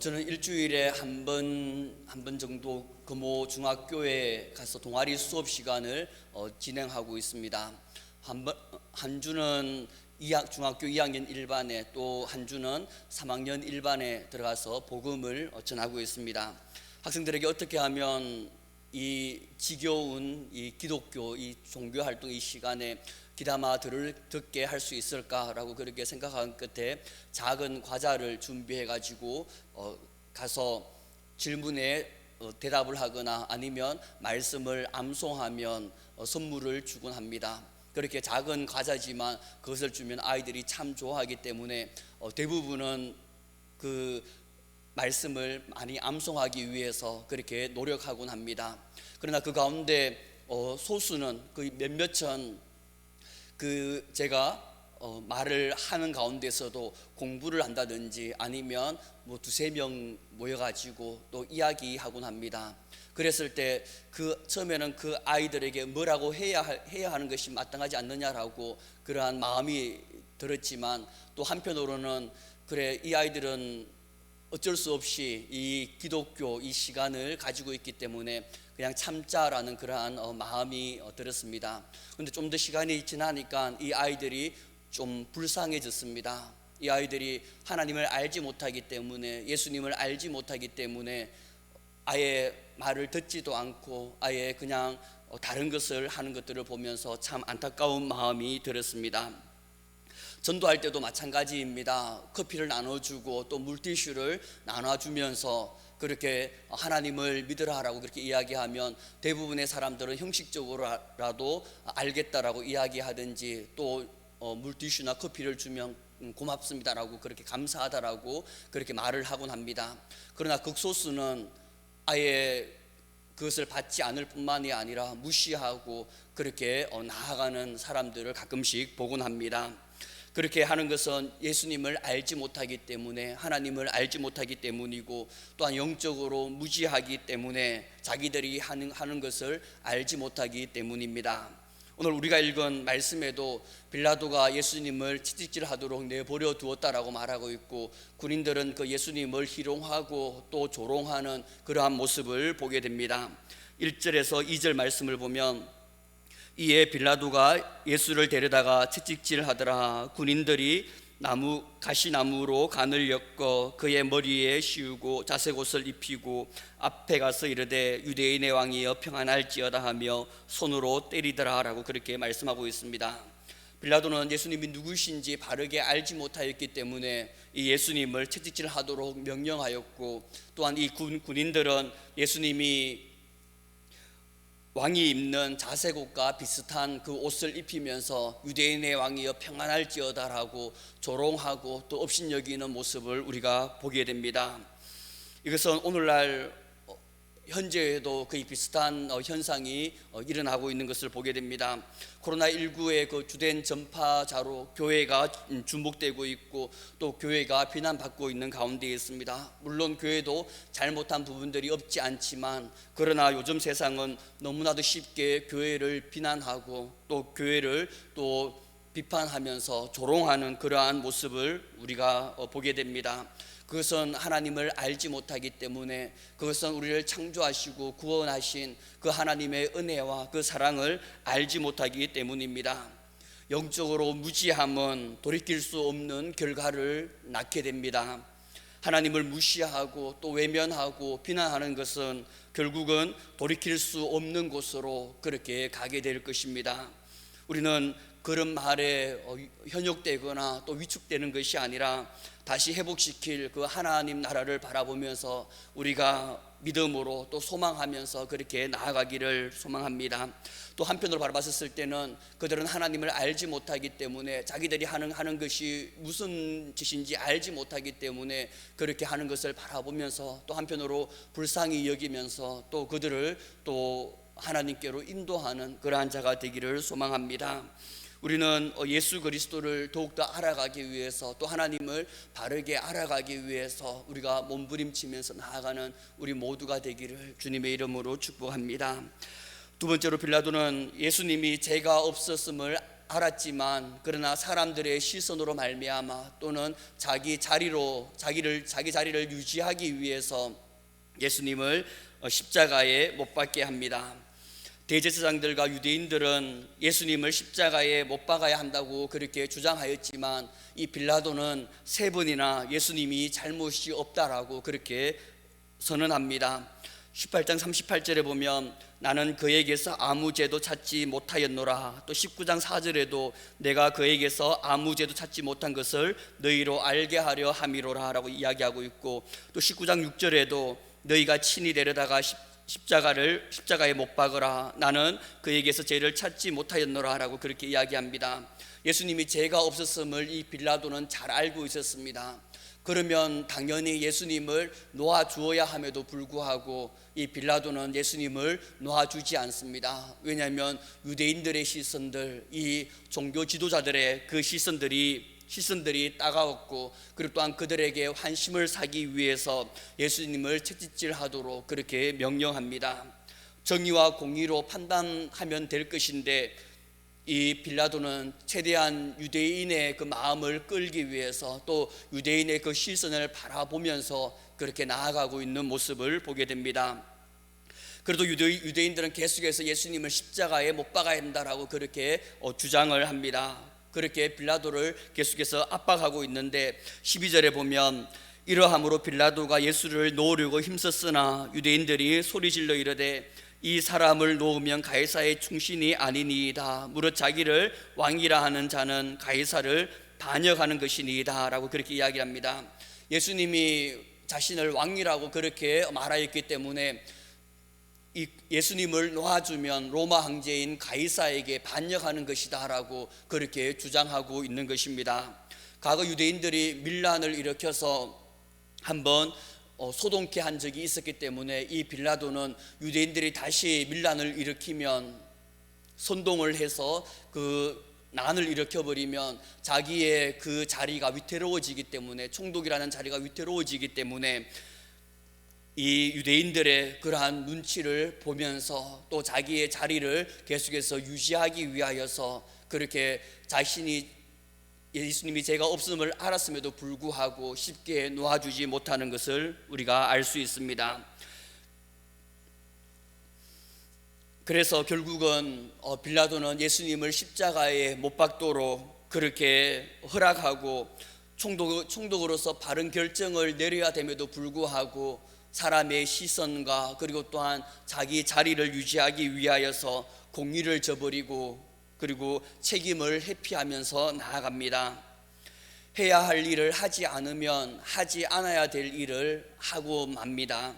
저는 일주일에 한 번 정도 금호 중학교에 가서 동아리 수업 시간을 진행하고 있습니다. 한 주는 중학교 2학년 1반에, 또 한 주는 3학년 1반에 들어가서 복음을 전하고 있습니다. 학생들에게 어떻게 하면 이 지겨운 이 기독교, 이 종교 활동 이 시간에 귀담아 듣게 할 수 있을까라고 그렇게 생각한 끝에 작은 과자를 준비해 가지고 가서 질문에 대답을 하거나 아니면 말씀을 암송하면 선물을 주곤 합니다. 그렇게 작은 과자지만 그것을 주면 아이들이 참 좋아하기 때문에 대부분은 그 말씀을 많이 암송하기 위해서 그렇게 노력하곤 합니다. 그러나 그 가운데 소수는 그 몇몇은 제가 말을 하는 가운데서도 공부를 한다든지 아니면 뭐 두세 명 모여가지고 또 이야기하곤 합니다. 그랬을 때 처음에는 그 아이들에게 뭐라고 해야 하는 것이 마땅하지 않느냐라고 그러한 마음이 들었지만, 또 한편으로는 그래, 이 아이들은 어쩔 수 없이 이 기독교 이 시간을 가지고 있기 때문에 그냥 참자라는 그러한 마음이 들었습니다. 그런데 좀 더 시간이 지나니까 이 아이들이 좀 불쌍해졌습니다. 이 아이들이 하나님을 알지 못하기 때문에, 예수님을 알지 못하기 때문에 아예 말을 듣지도 않고 아예 그냥 다른 것을 하는 것들을 보면서 참 안타까운 마음이 들었습니다. 전도할 때도 마찬가지입니다. 커피를 나눠주고 또 물티슈를 나눠주면서 그렇게 하나님을 믿으라라고 그렇게 이야기하면 대부분의 사람들은 형식적으로라도 알겠다라고 이야기하든지, 또 물티슈나 커피를 주면 고맙습니다라고, 그렇게 감사하다라고 그렇게 말을 하곤 합니다. 그러나 극소수는 아예 그것을 받지 않을 뿐만이 아니라 무시하고 그렇게 나아가는 사람들을 가끔씩 보곤 합니다. 그렇게 하는 것은 예수님을 알지 못하기 때문에, 하나님을 알지 못하기 때문이고, 또한 영적으로 무지하기 때문에, 자기들이 하는 것을 알지 못하기 때문입니다. 오늘 우리가 읽은 말씀에도 빌라도가 예수님을 채찍질하도록 내버려 두었다라고 말하고 있고, 군인들은 그 예수님을 희롱하고 또 조롱하는 그러한 모습을 보게 됩니다. 1절에서 2절 말씀을 보면, 이에 빌라도가 예수를 데려다가 채찍질하더라. 군인들이 가시나무로 간을 엮어 그의 머리에 씌우고 자색옷을 입히고 앞에 가서 이르되 유대인의 왕이여 평안할지어다 하며 손으로 때리더라 라고 그렇게 말씀하고 있습니다. 빌라도는 예수님이 누구신지 바르게 알지 못하였기 때문에 이 예수님을 채찍질하도록 명령하였고, 또한 이 군인들은 예수님이 왕이 입는 자색옷과 비슷한 그 옷을 입히면서 유대인의 왕이여 평안할지어다라고 조롱하고 또 업신여기는 모습을 우리가 보게 됩니다. 이것은 오늘날 현재에도 거의 비슷한 현상이 일어나고 있는 것을 보게 됩니다. 코로나19의 그 주된 전파자로 교회가 주목되고 있고, 또 교회가 비난받고 있는 가운데 있습니다. 물론 교회도 잘못한 부분들이 없지 않지만, 그러나 요즘 세상은 너무나도 쉽게 교회를 비난하고 또 교회를 또 비판하면서 조롱하는 그러한 모습을 우리가 보게 됩니다. 그것은 하나님을 알지 못하기 때문에, 그것은 우리를 창조하시고 구원하신 그 하나님의 은혜와 그 사랑을 알지 못하기 때문입니다. 영적으로 무지함은 돌이킬 수 없는 결과를 낳게 됩니다. 하나님을 무시하고 또 외면하고 비난하는 것은 결국은 돌이킬 수 없는 곳으로 그렇게 가게 될 것입니다. 우리는 그런 말에 현혹되거나 또 위축되는 것이 아니라 다시 회복시킬 그 하나님 나라를 바라보면서 우리가 믿음으로 또 소망하면서 그렇게 나아가기를 소망합니다. 또 한편으로 바라봤을 때는 그들은 하나님을 알지 못하기 때문에, 자기들이 하는 것이 무슨 짓인지 알지 못하기 때문에 그렇게 하는 것을 바라보면서 또 한편으로 불쌍히 여기면서 또 그들을 또 하나님께로 인도하는 그러한 자가 되기를 소망합니다. 우리는 예수 그리스도를 더욱더 알아가기 위해서, 또 하나님을 바르게 알아가기 위해서 우리가 몸부림치면서 나아가는 우리 모두가 되기를 주님의 이름으로 축복합니다. 두 번째로 빌라도는 예수님이 죄가 없었음을 알았지만 그러나 사람들의 시선으로 말미암아 또는 자기 자리를 유지하기 위해서 예수님을 십자가에 못 박게 합니다. 대제사장들과 유대인들은 예수님을 십자가에 못 박아야 한다고 그렇게 주장하였지만 이 빌라도는 3번이나 예수님이 잘못이 없다라고 그렇게 선언합니다. 18장 38절에 보면 나는 그에게서 아무 죄도 찾지 못하였노라. 또 19장 4절에도 내가 그에게서 아무 죄도 찾지 못한 것을 너희로 알게 하려 함이로라 라고 이야기하고 있고, 또 19장 6절에도 너희가 친히 데려다가 십자가에 못 박으라. 나는 그에게서 죄를 찾지 못하였노라 라고 그렇게 이야기합니다. 예수님이 죄가 없었음을 이 빌라도는 잘 알고 있었습니다. 그러면 당연히 예수님을 놓아주어야 함에도 불구하고 이 빌라도는 예수님을 놓아주지 않습니다. 왜냐하면 유대인들의 시선들, 이 종교 지도자들의 그 시선들이 따가웠고, 그리고 또한 그들에게 환심을 사기 위해서 예수님을 채찍질하도록 그렇게 명령합니다. 정의와 공의로 판단하면 될 것인데 이 빌라도는 최대한 유대인의 그 마음을 끌기 위해서 또 유대인의 그 시선을 바라보면서 그렇게 나아가고 있는 모습을 보게 됩니다. 그래도 유대인들은 계속해서 예수님을 십자가에 못 박아야 한다라고 그렇게 주장을 합니다. 그렇게 빌라도를 계속해서 압박하고 있는데 12절에 보면 이러함으로 빌라도가 예수를 놓으려고 힘썼으나 유대인들이 소리질러 이르되 이 사람을 놓으면 가이사의 충신이 아니니이다. 무릇 자기를 왕이라 하는 자는 가이사를 반역하는 것이니이다 라고 그렇게 이야기합니다. 예수님이 자신을 왕이라고 그렇게 말하였기 때문에 이 예수님을 놓아주면 로마 황제인 가이사에게 반역하는 것이다 라고 그렇게 주장하고 있는 것입니다. 과거 유대인들이 밀란을 일으켜서 한번 소동케 한 적이 있었기 때문에 이 빌라도는 유대인들이 다시 밀란을 일으키면, 선동을 해서 그 난을 일으켜버리면 자기의 그 자리가 위태로워지기 때문에, 총독이라는 자리가 위태로워지기 때문에 이 유대인들의 그러한 눈치를 보면서 또 자기의 자리를 계속해서 유지하기 위하여서 그렇게 예수님이 죄가 없음을 알았음에도 불구하고 쉽게 놓아주지 못하는 것을 우리가 알 수 있습니다. 그래서 결국은 빌라도는 예수님을 십자가에 못 박도록 그렇게 허락하고 총독으로서 바른 결정을 내려야 됨에도 불구하고 사람의 시선과 그리고 또한 자기 자리를 유지하기 위하여서 공의를 저버리고 그리고 책임을 회피하면서 나아갑니다. 해야 할 일을 하지 않으면 하지 않아야 될 일을 하고 맙니다.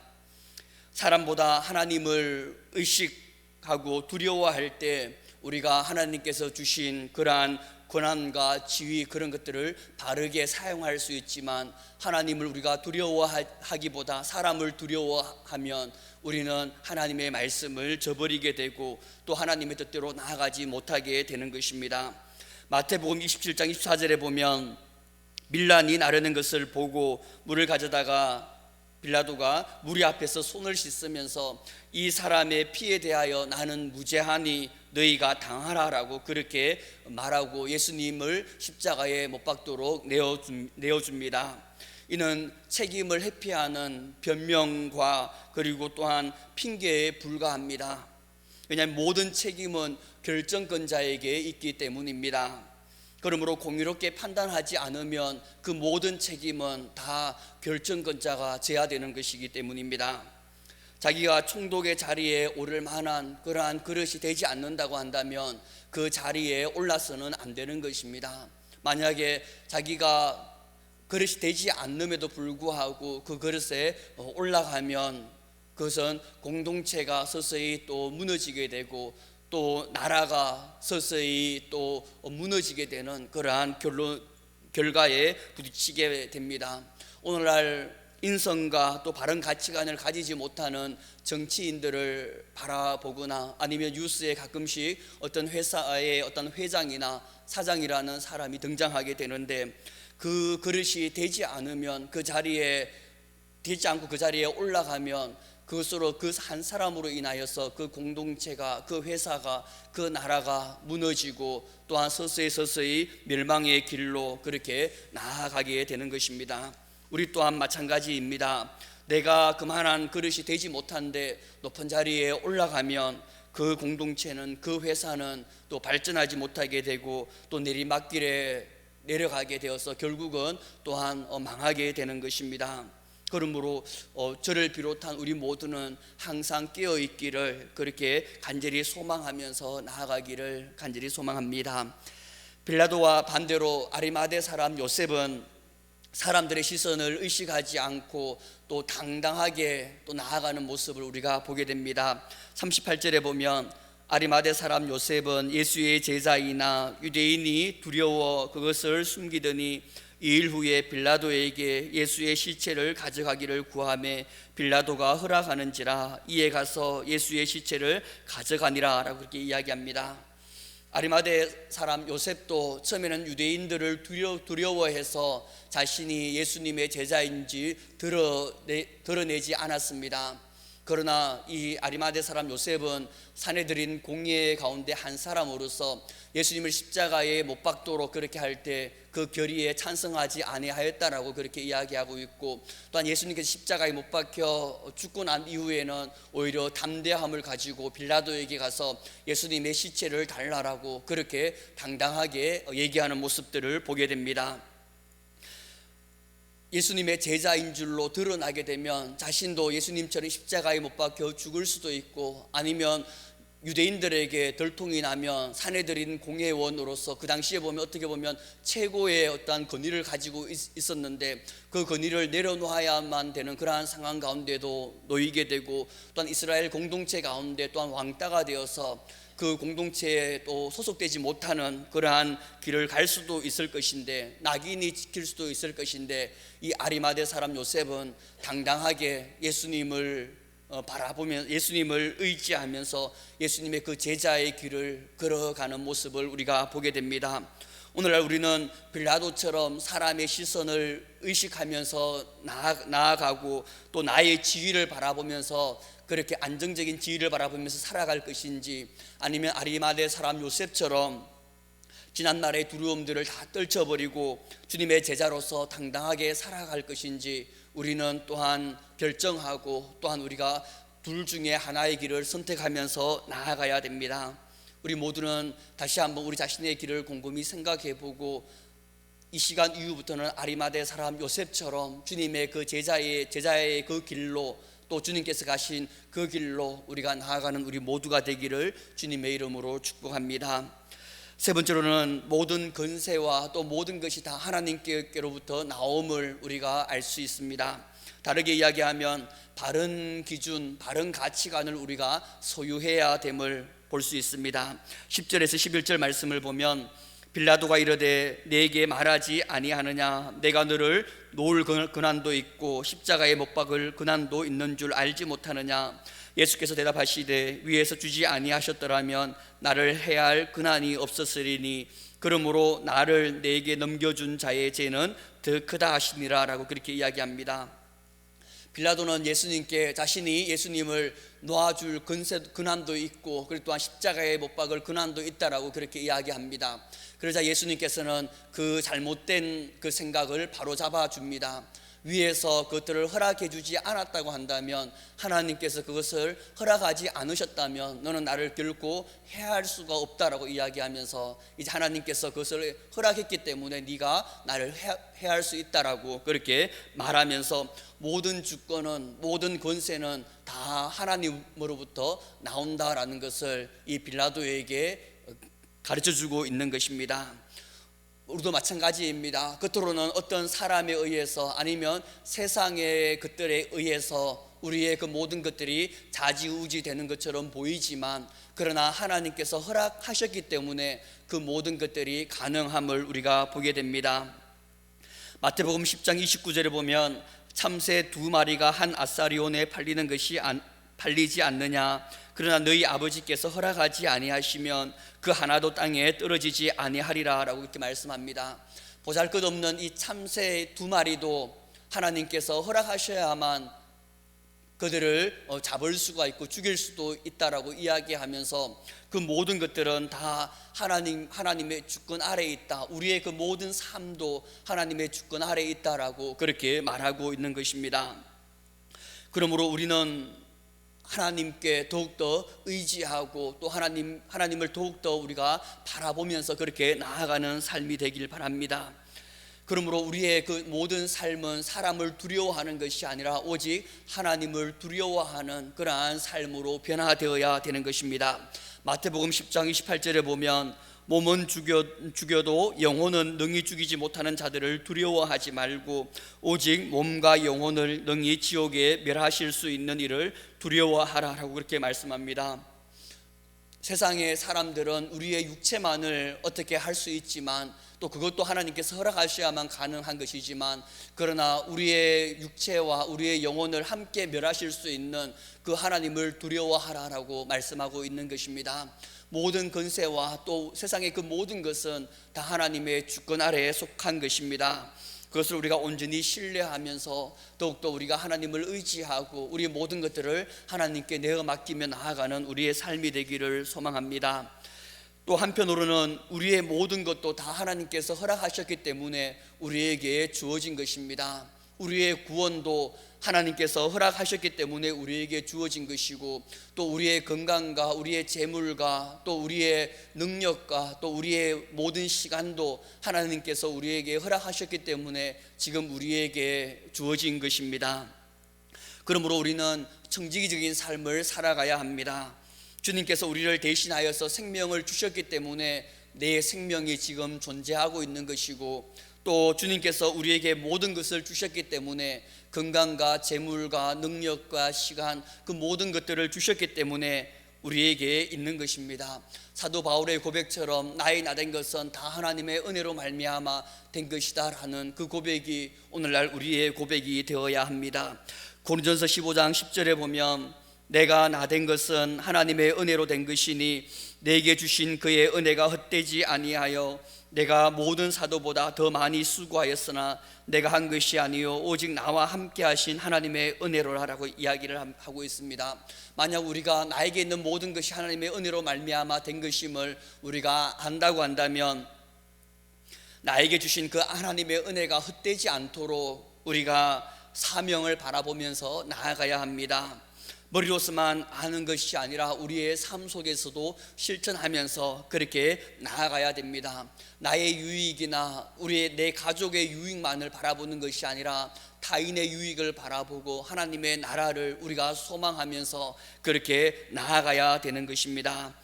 사람보다 하나님을 의식하고 두려워할 때 우리가 하나님께서 주신 그러한 권한과 지위, 그런 것들을 바르게 사용할 수 있지만, 하나님을 우리가 두려워하기보다 사람을 두려워하면 우리는 하나님의 말씀을 저버리게 되고 또 하나님의 뜻대로 나아가지 못하게 되는 것입니다. 마태복음 27장 24절에 보면 밀란이 나르는 것을 보고 물을 가져다가 빌라도가 무리 앞에서 손을 씻으면서 이 사람의 피에 대하여 나는 무죄하니 너희가 당하라라고 그렇게 말하고 예수님을 십자가에 못 박도록 내어줍니다. 이는 책임을 회피하는 변명과 그리고 또한 핑계에 불과합니다. 왜냐하면 모든 책임은 결정권자에게 있기 때문입니다. 그러므로 공의롭게 판단하지 않으면 그 모든 책임은 다 결정권자가 져야 되는 것이기 때문입니다. 자기가 총독의 자리에 오를 만한 그러한 그릇이 되지 않는다고 한다면 그 자리에 올라서는 안 되는 것입니다. 만약에 자기가 그릇이 되지 않음에도 불구하고 그 그릇에 올라가면 그것은 공동체가 서서히 또 무너지게 되고 또 나라가 서서히 또 무너지게 되는 그러한 결과에 부딪히게 됩니다. 오늘날 인성과 또 바른 가치관을 가지지 못하는 정치인들을 바라보거나 아니면 뉴스에 가끔씩 어떤 회사의 어떤 회장이나 사장이라는 사람이 등장하게 되는데, 그 그릇이 되지 않으면 그 자리에 되지 않고 그 자리에 올라가면 그것으로 그 한 사람으로 인하여서 그 공동체가, 그 회사가, 그 나라가 무너지고 또한 서서히 멸망의 길로 그렇게 나아가게 되는 것입니다. 우리 또한 마찬가지입니다. 내가 그만한 그릇이 되지 못한데 높은 자리에 올라가면 그 공동체는, 그 회사는 또 발전하지 못하게 되고 또 내리막길에 내려가게 되어서 결국은 또한 망하게 되는 것입니다. 그러므로 저를 비롯한 우리 모두는 항상 깨어 있기를 그렇게 간절히 소망하면서 나아가기를 간절히 소망합니다. 빌라도와 반대로 아리마대 사람 요셉은 사람들의 시선을 의식하지 않고 또 당당하게 또 나아가는 모습을 우리가 보게 됩니다. 38절에 보면 아리마대 사람 요셉은 예수의 제자이나 유대인이 두려워 그것을 숨기더니 2일 후에 빌라도에게 예수의 시체를 가져가기를 구하매 빌라도가 허락하는지라 이에 가서 예수의 시체를 가져가니라 라고 그렇게 이야기합니다. 아리마대 사람 요셉도 처음에는 유대인들을 두려워해서 자신이 예수님의 제자인지 드러내지 않았습니다. 그러나 이 아리마대 사람 요셉은 사내들인 공예 가운데 한 사람으로서 예수님을 십자가에 못 박도록 그렇게 할 때 그 결의에 찬성하지 아니하였다라고 그렇게 이야기하고 있고, 또한 예수님께서 십자가에 못 박혀 죽고 난 이후에는 오히려 담대함을 가지고 빌라도에게 가서 예수님의 시체를 달라라고 그렇게 당당하게 얘기하는 모습들을 보게 됩니다. 예수님의 제자인 줄로 드러나게 되면 자신도 예수님처럼 십자가에 못 박혀 죽을 수도 있고, 아니면 유대인들에게 들통이 나면 사내들인 공회원으로서 그 당시에 보면 어떻게 보면 최고의 어떤 권위를 가지고 있었는데 그 권위를 내려놓아야만 되는 그러한 상황 가운데도 놓이게 되고, 또한 이스라엘 공동체 가운데 또한 왕따가 되어서 그 공동체에 또 소속되지 못하는 그러한 길을 갈 수도 있을 것인데, 낙인이 찍힐 수도 있을 것인데, 이 아리마대 사람 요셉은 당당하게 예수님을 바라보면 예수님을 의지하면서 예수님의 그 제자의 길을 걸어가는 모습을 우리가 보게 됩니다. 오늘날 우리는 빌라도처럼 사람의 시선을 의식하면서 나아가고 또 나의 지위를 바라보면서 그렇게 안정적인 지위를 바라보면서 살아갈 것인지, 아니면 아리마대 사람 요셉처럼 지난날의 두려움들을 다 떨쳐버리고 주님의 제자로서 당당하게 살아갈 것인지 우리는 또한 결정하고, 또한 우리가 둘 중에 하나의 길을 선택하면서 나아가야 됩니다. 우리 모두는 다시 한번 우리 자신의 길을 곰곰이 생각해보고 이 시간 이후부터는 아리마대 사람 요셉처럼 주님의 그 제자의 그 길로, 또 주님께서 가신 그 길로 우리가 나아가는 우리 모두가 되기를 주님의 이름으로 축복합니다. 세 번째로는 모든 권세와 또 모든 것이 다 하나님께로부터 나옴을 우리가 알 수 있습니다. 다르게 이야기하면 바른 기준, 바른 가치관을 우리가 소유해야 됨을 볼 수 있습니다. 10절에서 11절 말씀을 보면 빌라도가 이르되 내게 말하지 아니하느냐, 내가 너를 놓을 고난도 있고 십자가에 못 박을 고난도 있는 줄 알지 못하느냐. 예수께서 대답하시되 위에서 주지 아니하셨더라면 나를 해야 할 고난이 없었으리니 그러므로 나를 내게 넘겨준 자의 죄는 더 크다 하시니라 라고 그렇게 이야기합니다. 빌라도는 예수님께 자신이 예수님을 놓아줄 고난도 있고 그리고 또한 십자가에 못 박을 고난도 있다라고 그렇게 이야기합니다. 그러자 예수님께서는 그 잘못된 그 생각을 바로잡아 줍니다. 위에서 그것들을 허락해 주지 않았다고 한다면, 하나님께서 그것을 허락하지 않으셨다면 너는 나를 결코 해할 수가 없다라고 이야기하면서, 이제 하나님께서 그것을 허락했기 때문에 네가 나를 해할 수 있다라고 그렇게 말하면서 모든 주권은, 모든 권세는 다 하나님으로부터 나온다라는 것을 이 빌라도에게 가르쳐주고 있는 것입니다. 우리도 마찬가지입니다. 겉으로는 어떤 사람에 의해서 아니면 세상의 것들에 의해서 우리의 그 모든 것들이 좌지우지 되는 것처럼 보이지만, 그러나 하나님께서 허락하셨기 때문에 그 모든 것들이 가능함을 우리가 보게 됩니다. 마태복음 10장 29절에 보면 참새 2마리가 한 아사리온에 팔리는 것이 팔리지 않느냐, 그러나 너희 아버지께서 허락하지 아니하시면 그 하나도 땅에 떨어지지 아니하리라 라고 이렇게 말씀합니다. 보잘것없는 이 참새 2마리도 하나님께서 허락하셔야만 그들을 잡을 수가 있고 죽일 수도 있다라고 이야기하면서 그 모든 것들은 다 하나님의 주권 아래에 있다. 우리의 그 모든 삶도 하나님의 주권 아래에 있다라고 그렇게 말하고 있는 것입니다. 그러므로 우리는 하나님께 더욱더 의지하고 또 하나님을 더욱더 우리가 바라보면서 그렇게 나아가는 삶이 되길 바랍니다. 그러므로 우리의 그 모든 삶은 사람을 두려워하는 것이 아니라 오직 하나님을 두려워하는 그러한 삶으로 변화되어야 되는 것입니다. 마태복음 10장 28절에 보면 몸은 죽여도 영혼은 능히 죽이지 못하는 자들을 두려워하지 말고 오직 몸과 영혼을 능히 지옥에 멸하실 수 있는 이를 두려워하라라고 그렇게 말씀합니다. 세상의 사람들은 우리의 육체만을 어떻게 할 수 있지만 또 그것도 하나님께서 허락하셔야만 가능한 것이지만 그러나 우리의 육체와 우리의 영혼을 함께 멸하실 수 있는 그 하나님을 두려워하라라고 말씀하고 있는 것입니다. 모든 권세와 또 세상의 그 모든 것은 다 하나님의 주권 아래에 속한 것입니다. 그것을 우리가 온전히 신뢰하면서 더욱더 우리가 하나님을 의지하고 우리의 모든 것들을 하나님께 내어 맡기며 나아가는 우리의 삶이 되기를 소망합니다. 또 한편으로는 우리의 모든 것도 다 하나님께서 허락하셨기 때문에 우리에게 주어진 것입니다. 우리의 구원도 하나님께서 허락하셨기 때문에 우리에게 주어진 것이고 또 우리의 건강과 우리의 재물과 또 우리의 능력과 또 우리의 모든 시간도 하나님께서 우리에게 허락하셨기 때문에 지금 우리에게 주어진 것입니다. 그러므로 우리는 청지기적인 삶을 살아가야 합니다. 주님께서 우리를 대신하여서 생명을 주셨기 때문에 내 생명이 지금 존재하고 있는 것이고 또 주님께서 우리에게 모든 것을 주셨기 때문에 건강과 재물과 능력과 시간 그 모든 것들을 주셨기 때문에 우리에게 있는 것입니다. 사도 바울의 고백처럼 나의 나된 것은 다 하나님의 은혜로 말미암아 된 것이다 라는 그 고백이 오늘날 우리의 고백이 되어야 합니다. 고린도전서 15장 10절에 보면 내가 나된 것은 하나님의 은혜로 된 것이니 내게 주신 그의 은혜가 헛되지 아니하여 내가 모든 사도보다 더 많이 수고하였으나 내가 한 것이 아니요 오직 나와 함께 하신 하나님의 은혜로라라고 이야기를 하고 있습니다. 만약 우리가 나에게 있는 모든 것이 하나님의 은혜로 말미암아 된 것임을 우리가 안다고 한다면 나에게 주신 그 하나님의 은혜가 헛되지 않도록 우리가 사명을 바라보면서 나아가야 합니다. 머리로서만 아는 것이 아니라 우리의 삶 속에서도 실천하면서 그렇게 나아가야 됩니다. 나의 유익이나 내 가족의 유익만을 바라보는 것이 아니라 타인의 유익을 바라보고 하나님의 나라를 우리가 소망하면서 그렇게 나아가야 되는 것입니다.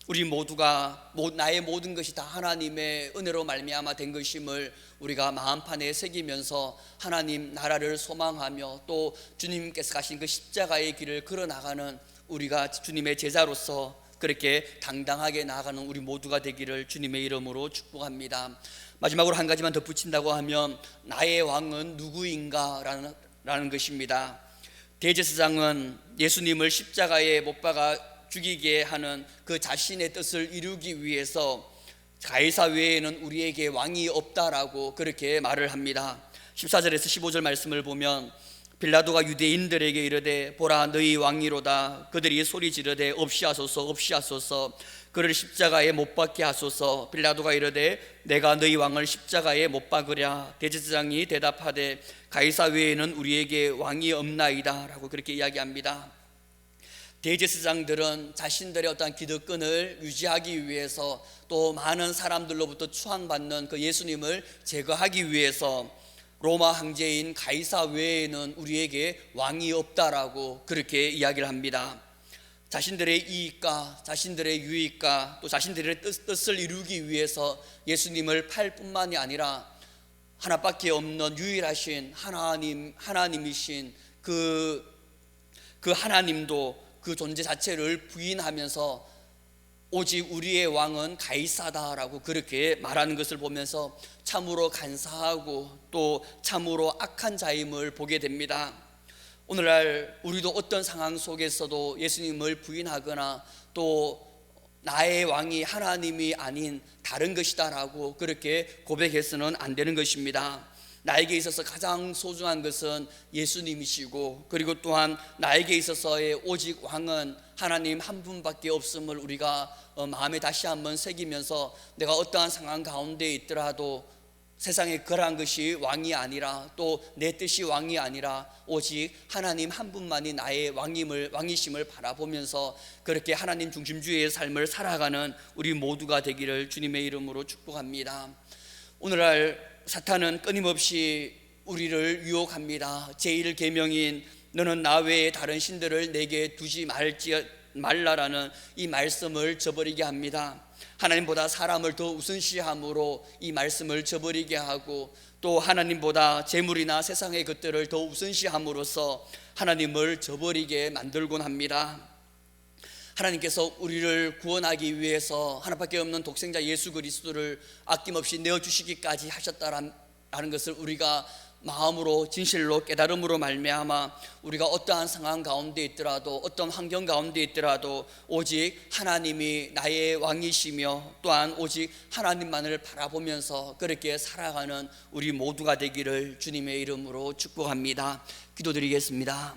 우리 모두가 나의 모든 것이 다 하나님의 은혜로 말미암아 된 것임을 우리가 마음판에 새기면서 하나님 나라를 소망하며 또 주님께서 가신 그 십자가의 길을 걸어나가는 우리가 주님의 제자로서 그렇게 당당하게 나아가는 우리 모두가 되기를 주님의 이름으로 축복합니다. 마지막으로 한 가지만 덧붙인다고 하면 나의 왕은 누구인가 라는 것입니다. 대제사장은 예수님을 십자가에 못 박아 죽이게 하는 그 자신의 뜻을 이루기 위해서 가이사 외에는 우리에게 왕이 없다라고 그렇게 말을 합니다. 14절에서 15절 말씀을 보면 빌라도가 유대인들에게 이르되 보라 너희 왕이로다. 그들이 소리 지르되 없이 하소서 없이 하소서 그를 십자가에 못 박게 하소서. 빌라도가 이르되 내가 너희 왕을 십자가에 못 박으랴. 대제사장이 대답하되 가이사 외에는 우리에게 왕이 없나이다 라고 그렇게 이야기합니다. 대제사장들은 자신들의 어떤 기득권을 유지하기 위해서 또 많은 사람들로부터 추앙받는 그 예수님을 제거하기 위해서 로마 황제인 가이사 외에는 우리에게 왕이 없다라고 그렇게 이야기를 합니다. 자신들의 이익과 자신들의 유익과 또 자신들의 뜻을 이루기 위해서 예수님을 팔 뿐만이 아니라 하나밖에 없는 유일하신 하나님이신 그 하나님도 그 존재 자체를 부인하면서 오직 우리의 왕은 가이사다라고 그렇게 말하는 것을 보면서 참으로 간사하고 또 참으로 악한 자임을 보게 됩니다. 오늘날 우리도 어떤 상황 속에서도 예수님을 부인하거나 또 나의 왕이 하나님이 아닌 다른 것이다라고 그렇게 고백해서는 안 되는 것입니다. 나에게 있어서 가장 소중한 것은 예수님이시고, 그리고 또한 나에게 있어서의 오직 왕은 하나님 한 분밖에 없음을 우리가 마음에 다시 한번 새기면서, 내가 어떠한 상황 가운데 있더라도 세상에 그러한 것이 왕이 아니라, 또 내 뜻이 왕이 아니라 오직 하나님 한 분만이 나의 왕이심을 바라보면서 그렇게 하나님 중심주의의 삶을 살아가는 우리 모두가 되기를 주님의 이름으로 축복합니다. 오늘날 사탄은 끊임없이 우리를 유혹합니다. 제1계명인 너는 나 외에 다른 신들을 내게 두지 말라라는 이 말씀을 저버리게 합니다. 하나님보다 사람을 더 우선시함으로 이 말씀을 저버리게 하고, 또 하나님보다 재물이나 세상의 것들을 더 우선시함으로써 하나님을 저버리게 만들곤 합니다. 하나님께서 우리를 구원하기 위해서 하나밖에 없는 독생자 예수 그리스도를 아낌없이 내어주시기까지 하셨다라는 것을 우리가 마음으로 진실로 깨달음으로 말미암아 우리가 어떠한 상황 가운데 있더라도, 어떤 환경 가운데 있더라도 오직 하나님이 나의 왕이시며 또한 오직 하나님만을 바라보면서 그렇게 살아가는 우리 모두가 되기를 주님의 이름으로 축복합니다. 기도드리겠습니다.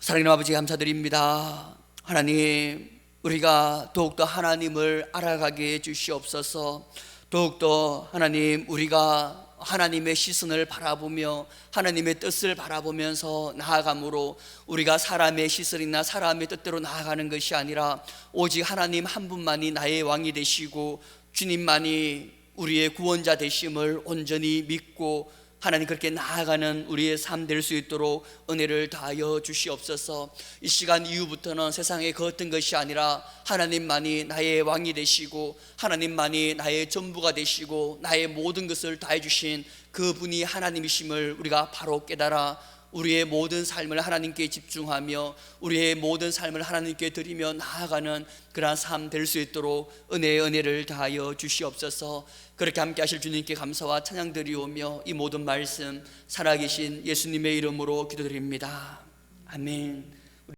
사랑하는 아버지, 감사드립니다. 하나님, 우리가 더욱더 하나님을 알아가게 해주시옵소서. 더욱더 하나님, 우리가 하나님의 시선을 바라보며 하나님의 뜻을 바라보면서 나아감으로 우리가 사람의 시선이나 사람의 뜻대로 나아가는 것이 아니라 오직 하나님 한 분만이 나의 왕이 되시고 주님만이 우리의 구원자 되심을 온전히 믿고 하나님 그렇게 나아가는 우리의 삶 될 수 있도록 은혜를 다하여 주시옵소서. 이 시간 이후부터는 세상의 그 어떤 것이 아니라 하나님만이 나의 왕이 되시고 하나님만이 나의 전부가 되시고 나의 모든 것을 다해 주신 그분이 하나님이심을 우리가 바로 깨달아 우리의 모든 삶을 하나님께 집중하며 우리의 모든 삶을 하나님께 드리며 나아가는 그러한 삶 될 수 있도록 은혜를 다하여 주시옵소서. 그렇게 함께 하실 주님께 감사와 찬양 드리오며 이 모든 말씀 살아계신 예수님의 이름으로 기도드립니다. 아멘.